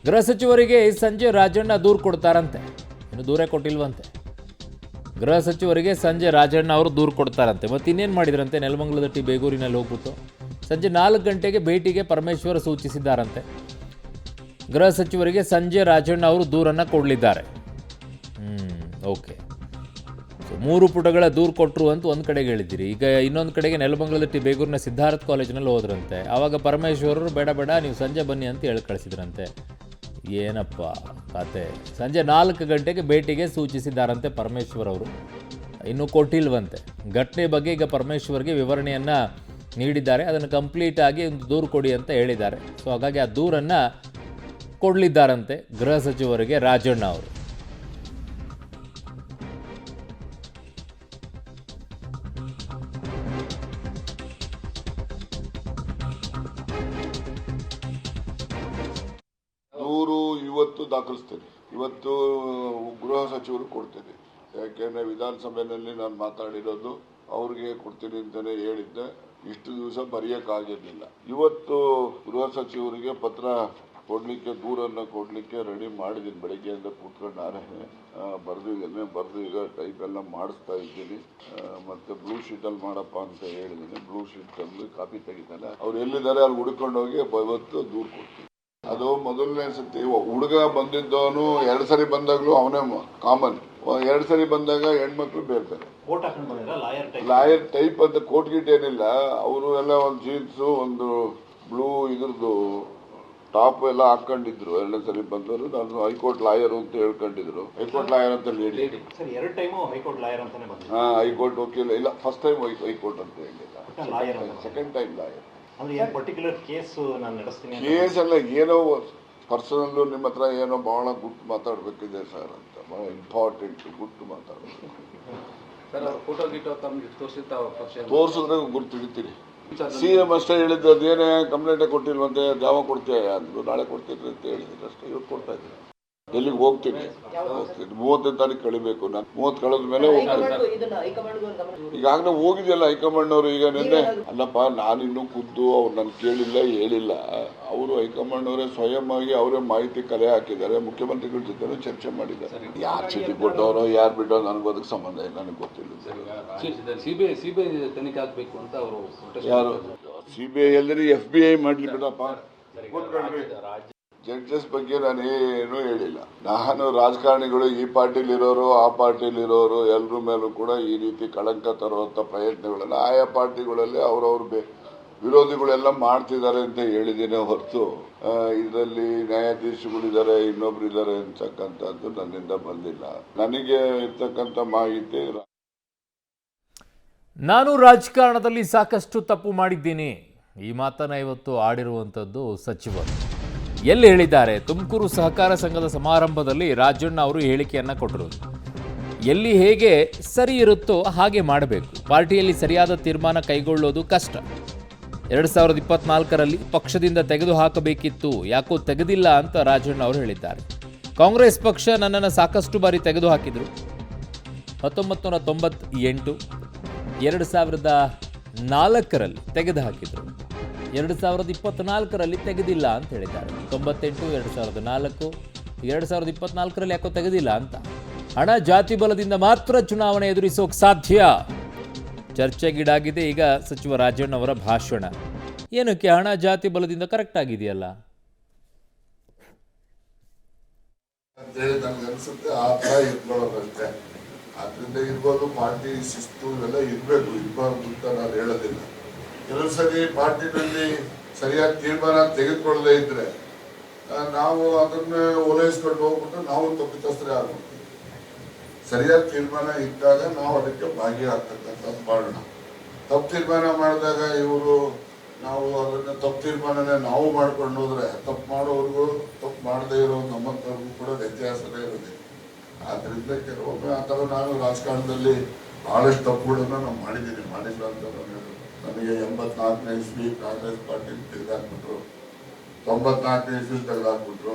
ಗೃಹ ಸಚಿವರಿಗೆ ಸಂಜೆ ರಾಜಣ್ಣ ದೂರು ಕೊಡ್ತಾರಂತೆ. ಇನ್ನು ದೂರೇ ಕೊಟ್ಟಿಲ್ವಂತೆ. ಗೃಹ ಸಚಿವರಿಗೆ ಸಂಜೆ ರಾಜಣ್ಣ ಅವರು ದೂರು ಕೊಡ್ತಾರಂತೆ. ಮತ್ತೆ ಇನ್ನೇನು ಮಾಡಿದ್ರಂತೆ, ನೆಲಮಂಗಲದ ಟಿ ಬೇಗೂರಿನಲ್ಲಿ ಹೋಗ್ಬಿಟ್ಟು ಸಂಜೆ 4 ಗಂಟೆಗೆ ಭೇಟಿಗೆ ಪರಮೇಶ್ವರ್ ಸೂಚಿಸಿದ್ದಾರಂತೆ. ಗೃಹ ಸಚಿವರಿಗೆ ಸಂಜೆ ರಾಜಣ್ಣ ಅವರು ದೂರನ್ನು ಕೊಡಲಿದ್ದಾರೆ. ಓಕೆ. ಸೊ 3 ಪುಟಗಳ ದೂರು ಕೊಟ್ಟರು ಅಂತ ಒಂದು ಕಡೆಗೆ ಹೇಳಿದ್ದೀರಿ. ಈಗ ಇನ್ನೊಂದು ಕಡೆಗೆ ನೆಲಮಂಗಲದ ಟಿ ಬೇಗೂರಿನ ಸಿದ್ಧಾರ್ಥ ಕಾಲೇಜಿನಲ್ಲಿ ಹೋದ್ರಂತೆ. ಆವಾಗ ಪರಮೇಶ್ವರರು ಬೇಡ ನೀವು ಸಂಜೆ ಬನ್ನಿ ಅಂತ ಹೇಳಿ ಕಳಿಸಿದ್ರಂತೆ. ಏನಪ್ಪ ಕತೆ. ಸಂಜೆ 4 ಗಂಟೆಗೆ ಭೇಟಿಗೆ ಸೂಚಿಸಿದ್ದಾರಂತೆ ಪರಮೇಶ್ವರ್ ಅವರು. ಇನ್ನೂ ಕೊಟ್ಟಿಲ್ವಂತೆ. ಘಟನೆ ಬಗ್ಗೆ ಈಗ ಪರಮೇಶ್ವರ್ಗೆ ವಿವರಣೆಯನ್ನು ನೀಡಿದ್ದಾರೆ. ಅದನ್ನು ಕಂಪ್ಲೀಟಾಗಿ ಒಂದು ದೂರು ಕೊಡಿ ಅಂತ ಹೇಳಿದ್ದಾರೆ. ಸೊ ಹಾಗಾಗಿ ಆ ದೂರನ್ನು ಕೊಡಲಿದ್ದಾರಂತೆ ಗೃಹ ಸಚಿವರಿಗೆ ರಾಜಣ್ಣ ಅವರು. ದೂರು ಇವತ್ತು ದಾಖಲಿಸ್ತೇನೆ. ಇವತ್ತು ಗೃಹ ಸಚಿವರು ಕೊಡ್ತೇನೆ. ಯಾಕೆಂದರೆ ವಿಧಾನಸಭೆಯಲ್ಲಿ ನಾನು ಮಾತಾಡಿರೋದು ಅವ್ರಿಗೆ ಕೊಡ್ತೀನಿ ಅಂತಲೇ ಹೇಳಿದ್ದೆ. ಇಷ್ಟು ದಿವಸ ಬರೆಯೋಕ್ಕಾಗಿರಲಿಲ್ಲ. ಇವತ್ತು ಗೃಹ ಸಚಿವರಿಗೆ ಪತ್ರ ಕೊಡಲಿಕ್ಕೆ, ದೂರನ್ನು ಕೊಡಲಿಕ್ಕೆ ರೆಡಿ ಮಾಡಿದ್ದೀನಿ. ಬೆಳಗ್ಗೆಯಿಂದ ಕೂತ್ಕೊಂಡು ನಾನೇ ಬರೆದಿದ್ದೇನೆ. ಬರೆದು ಈಗ ಟೈಪ್ ಎಲ್ಲ ಮಾಡಿಸ್ತಾ ಇದ್ದೀನಿ. ಮತ್ತು ಬ್ಲೂ ಶೀಟಲ್ಲಿ ಮಾಡಪ್ಪ ಅಂತ ಹೇಳಿದ್ದೀನಿ. ಬ್ಲೂ ಶೀಟಲ್ಲಿ ಕಾಪಿ ತೆಗಿತಾನೆ. ಅವ್ರು ಎಲ್ಲಿದ್ದಾರೆ ಅಲ್ಲಿ ಹುಡ್ಕೊಂಡು ಹೋಗಿ ಇವತ್ತು ದೂರು ಕೊಡ್ತೀನಿ. ಅದು ಮೊದಲನೇ ಸತಿ ಹುಡುಗ ಬಂದಿದ್ದವನು 2 ಸರಿ ಬಂದಾಗಲೂ ಅವನೇ ಕಾಮನ್. 2 ಸರಿ ಬಂದಾಗ ಹೆಣ್ಮಕ್ಳು ಬೇರೆ ಬೇರೆ. ಲಾಯರ್ ಟೈಪ್ ಅಂತ ಕೋಟ್ ಗಿಟ್ ಏನಿಲ್ಲ. ಅವರು ಎಲ್ಲ ಒಂದು ಜೀನ್ಸು, ಒಂದು ಬ್ಲೂ ಇದ್ರದ್ದು ಟಾಪ್ ಎಲ್ಲ ಹಾಕೊಂಡಿದ್ರು. 2ನೇ ಸರಿ ಬಂದವರು ನಾನು ಹೈಕೋರ್ಟ್ ಲಾಯರ್ ಅಂತ ಹೇಳ್ಕೊಂಡಿದ್ರು. ಹೈಕೋರ್ಟ್ ಲಾಯರ್ ಅಂತ ಹೇಳಿ ಹೈಕೋರ್ಟ್ ವಕೀಲ ಇಲ್ಲ. ಫಸ್ಟ್ ಟೈಮ್ ಹೈಕೋರ್ಟ್ ಅಂತ ಹೇಳಿಲ್ಲ. Second time lawyer. ಕೇಸ್ ಎಲ್ಲ ಏನೋ ಪರ್ಸನಲ್ಲು ನಿಮ್ಮ ಹತ್ರ ಏನೋ ಬಹಳ ಗುಟ್ಟು ಮಾತಾಡಬೇಕಿದೆ ಸರ್ ಅಂತ. ಬಹಳ ಇಂಪಾರ್ಟೆಂಟ್ ಗುಟ್ಟು ಮಾತಾಡಬೇಕು. ತೋರಿಸಿದ್ರೆ ಗುರ್ತು ಹಿಡಿತೀರಿ. CM ಅಷ್ಟೇ ಹೇಳಿದ್ದು. ಅದೇನೇ ಕಂಪ್ಲೇಂಟೇ ಕೊಟ್ಟಿಲ್ವಂತೆ. ಯಾವ ಕೊಡ್ತೀಯ ಅಂದ್ರು. ನಾಳೆ ಕೊಡ್ತೀನಿ ಅಂತ ಹೇಳಿದ್ರು ಅಷ್ಟೇ. ಇವತ್ತು ಕೊಡ್ತಾ ಇದ್ದೀನಿ. ಎಲ್ಲಿಗೆ ಹೋಗ್ತೀನಿ 30ನೇ ತಾರೀಕು ಕಳಿಬೇಕು. ನಾನು 30 ಕಳೆದ ಮೇಲೆ ಹೋಗ್ತೀನಿ. ಈಗಾಗಲೇ ಹೋಗಿದೆಯಲ್ಲ ಹೈಕಮಾಂಡ್ನವರು. ಈಗ ನಿನ್ನೆ ಅಲ್ಲಪ್ಪ, ನಾನಿನ್ನೂ ಖುದ್ದು ಅವ್ರು ನಾನು ಕೇಳಿಲ್ಲ, ಹೇಳಿಲ್ಲ. ಅವರು ಹೈಕಮಾಂಡ್ನವರೇ ಸ್ವಯಂ ಆಗಿ ಅವರೇ ಮಾಹಿತಿ ಕಲೆ ಹಾಕಿದ್ದಾರೆ. ಮುಖ್ಯಮಂತ್ರಿಗಳ ಜೊತೆ ಚರ್ಚೆ ಮಾಡಿದ್ದಾರೆ. ಯಾರು ಚೀಟಿ ಕೊಟ್ಟವರೋ ಯಾರು ಬಿಟ್ಟೋ ನನಗೂ ಅದಕ್ಕೆ ಸಂಬಂಧ ಇಲ್ಲ. ನನಗೆ ಗೊತ್ತಿಲ್ಲ. ಸಿಬಿಐ ತನಿಖೆ ಆಗಬೇಕು ಅಂತ ಅವರು. ಯಾರು CBI ಎಲ್ಲರೂ FBI ಮಾಡಲಿ ಬಿಡಪ್ಪ. ಜಡ್ಜಸ್ ಬಗ್ಗೆ ನಾನು ಏನೂ ಹೇಳಿಲ್ಲ. ನಾನು ರಾಜಕಾರಣಿಗಳು ಈ ಪಾರ್ಟಿಲಿರೋರು ಆ ಪಾರ್ಟಿಲಿರೋರು ಎಲ್ಲರ ಮೇಲೂ ಕೂಡ ಈ ರೀತಿ ಕಳಂಕ ತರುವಂಥ ಪ್ರಯತ್ನಗಳನ್ನು ಆಯಾ ಪಾರ್ಟಿಗಳಲ್ಲಿ ಅವರವ್ರ ವಿರೋಧಿಗಳೆಲ್ಲ ಮಾಡ್ತಿದ್ದಾರೆ ಅಂತ ಹೇಳಿದ್ದೀನಿ ಹೊರತು ಇದರಲ್ಲಿ ನ್ಯಾಯಾಧೀಶಗಳಿದ್ದಾರೆ, ಇನ್ನೊಬ್ರು ಇದ್ದಾರೆ ಅಂತಕ್ಕಂಥದ್ದು ನನ್ನಿಂದ ಬಂದಿಲ್ಲ. ನನಗೆ ಇರ್ತಕ್ಕಂಥ ಮಾಹಿತಿ, ನಾನು ರಾಜಕಾರಣದಲ್ಲಿ ಸಾಕಷ್ಟು ತಪ್ಪು ಮಾಡಿದ್ದೀನಿ. ಈ ಮಾತನ್ನು ಇವತ್ತು ಆಡಿರುವಂಥದ್ದು ಸಚಿವರು. ಎಲ್ಲಿ ಹೇಳಿದ್ದಾರೆ? ತುಮಕೂರು ಸಹಕಾರ ಸಂಘದ ಸಮಾರಂಭದಲ್ಲಿ ರಾಜಣ್ಣ ಅವರು ಹೇಳಿಕೆಯನ್ನು ಕೊಟ್ಟರು. ಎಲ್ಲಿ ಹೇಗೆ ಸರಿ ಇರುತ್ತೋ ಹಾಗೆ ಮಾಡಬೇಕು. ಪಾರ್ಟಿಯಲ್ಲಿ ಸರಿಯಾದ ತೀರ್ಮಾನ ಕೈಗೊಳ್ಳೋದು ಕಷ್ಟ. 2024ರಲ್ಲಿ ಪಕ್ಷದಿಂದ ತೆಗೆದು ಹಾಕಬೇಕಿತ್ತು, ಯಾಕೋ ತೆಗೆದಿಲ್ಲ ಅಂತ ರಾಜಣ್ಣ ಅವರು ಹೇಳಿದ್ದಾರೆ. ಕಾಂಗ್ರೆಸ್ ಪಕ್ಷ ನನ್ನನ್ನು ಸಾಕಷ್ಟು ಬಾರಿ ತೆಗೆದು ಹಾಕಿದರು. 1998, 2004ರಲ್ಲಿ ತೆಗೆದು ಹಾಕಿದರು. 2024ರಲ್ಲಿ ತೆಗೆದಿಲ್ಲ ಅಂತ ಹೇಳಿದ್ದಾರೆ. 98, 2004, 2024ರಲ್ಲಿ ಯಾಕೋ ತೆಗೆದಿಲ್ಲ ಅಂತ. ಹಣ ಜಾತಿ ಬಲದಿಂದ ಮಾತ್ರ ಚುನಾವಣೆ ಎದುರಿಸೋಕೆ ಸಾಧ್ಯ. ಚರ್ಚೆಗೀಡಾಗಿದೆ ಈಗ ಸಚಿವ ರಾಜಣ್ಣ ಅವರ ಭಾಷಣ. ಏನಕ್ಕೆ? ಹಣ ಜಾತಿ ಬಲದಿಂದ ಕರೆಕ್ಟ್ ಆಗಿದೆಯಲ್ಲ. ಅದರಿಂದ ಇರ್ಬೋದು. ಪಾರ್ಟಿ ಶಿಸ್ತು ಇವೆಲ್ಲ ಇರಬೇಕು, ಇರಬಾರ್ದು ಅಂತ ನಾನು ಹೇಳೋದಿಲ್ಲ. ಕೆಲವು ಸರಿ ಪಾರ್ಟಿನಲ್ಲಿ ಸರಿಯಾದ ತೀರ್ಮಾನ ತೆಗೆದುಕೊಳ್ಳದೇ ಇದ್ರೆ ನಾವು ಅದನ್ನ ಓಲೈಸ್ಕೊಂಡು ಹೋಗ್ಬಿಟ್ಟು ನಾವು ತಪ್ಪಿತಸ್ಥರೇ ಆಗ್ಬಿಡ್ತೀವಿ. ಸರಿಯಾದ ತೀರ್ಮಾನ ಇದ್ದಾಗ ನಾವು ಅದಕ್ಕೆ ಭಾಗಿಯಾಗ್ತಕ್ಕಂಥದ್ದು ಮಾಡೋಣ. ತಪ್ಪು ತೀರ್ಮಾನ ಮಾಡಿದಾಗ ನಾವು ಅದನ್ನ ತಪ್ಪು ತೀರ್ಮಾನನೇ ನಾವು ಮಾಡ್ಕೊಂಡು ಹೋದ್ರೆ ತಪ್ಪು ಮಾಡೋವ್ರಿಗೂ ತಪ್ಪು ಮಾಡದೇ ಇರೋ ನಮ್ಮಂಥವ್ರಿಗೂ ಕೂಡ ವ್ಯತ್ಯಾಸನೇ ಇರೋದಿಲ್ಲ. ಆದ್ರಿಂದ ಕೆಲವೊಮ್ಮೆ ಆ ಥರ ನಾನು ರಾಜಕಾರಣದಲ್ಲಿ ಬಹಳಷ್ಟು ತಪ್ಪುಗಳನ್ನು ನಾವು ಮಾಡಿದ್ದೀನಿ. ಮಾಡಿಲ್ಲ ಅಂತ ನನಗೆ 84ನೇ ಇಸ್ವಿ ಕಾಂಗ್ರೆಸ್ ಪಾರ್ಟಿ ತೆಗೆದಾಕ್ಬಿಟ್ರು, 94ನೇ ಇಸ್ವಿ ತೆಗೆದಾಕ್ಬಿಟ್ರು.